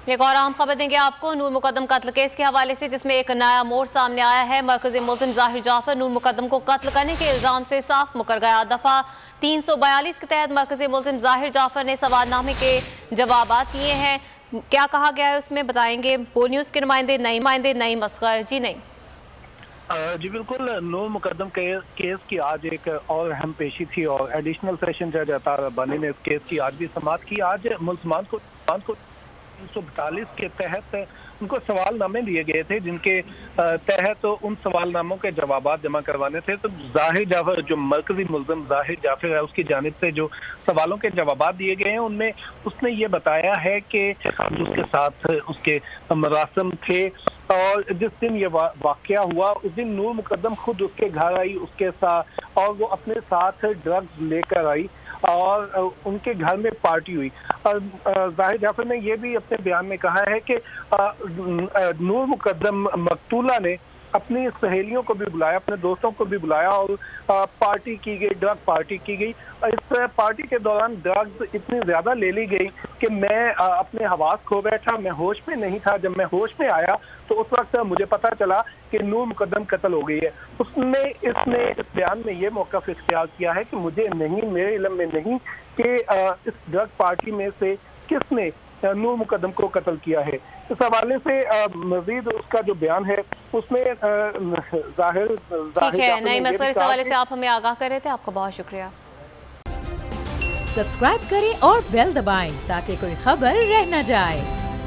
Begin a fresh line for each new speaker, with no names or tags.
एक और अहम खबर देंगे आपको नूर मुकद्दम कत्ल केस के हवाले से, जिसमें एक नया मोड़ सामने आया है। मरकजी मुल्जिम जाहिर जाफर नूर मुकद्दम को कत्ल करने के इल्जाम से साफ मुकर गया। दफा 342 के तहत मरकजी मुल्जिम जाहिर जाफर ने सवालनामे के जवाबात दिए हैं। क्या कहा गया है उसमें बताएंगे बो न्यूज़ के नुमाइंदे नईम असगर। जी नहीं
जी बिल्कुल, नूर मुकद्दम केस की आज एक और अहम पेशी थी और एडिशनल सेशन जज अतार रब्बानी ने इस केस की आज भी समाअत की। आज मुल्ज़मान को 342 के तहत उनको सवालनामे दिए गए थे, जिनके तहत उन सवालनामों के जवाबात जमा करवाने थे। तो जाहिर जाफर, जो मरकजी मुल्ज़िम जाहिर जाफर है, उसकी जानिब से जो सवालों के जवाबात दिए गए हैं, उनमें उसने ये बताया है कि उसके साथ उसके मरासम थे और जिस दिन ये वाकया हुआ उस दिन नूर मुकद्दम खुद उसके घर आई उसके साथ, और वो अपने साथ ड्रग्स लेकर आई और उनके घर में पार्टी हुई। जाहिर जाफर ने यह भी अपने बयान में कहा है कि नूर मुकद्दम मकतूला ने अपनी सहेलियों को भी बुलाया, अपने दोस्तों को भी बुलाया और पार्टी की गई, ड्रग पार्टी की गई। इस पार्टी के दौरान ड्रग्स इतनी ज्यादा ले ली गई कि मैं अपने हवास खो बैठा, मैं होश में नहीं था। जब मैं होश में आया तो उस वक्त मुझे पता चला कि नूर मुकद्दम कत्ल हो गई है। इसने इस बयान में ये मौक़िफ़ इख्तियार किया है कि मुझे नहीं, मेरे इल्म में नहीं कि इस ड्रग पार्टी में से किसने नूर मुकद्दम को कत्ल किया है। इस हवाले से मजीद उसका जो बयान है उसमें जाहिर
ठीक है। नईम असगर, इस हवाले से आप हमें आगाह कर रहे थे, आपका बहुत शुक्रिया।
सब्सक्राइब करें और बेल दबाएं ताकि कोई खबर रह न जाए।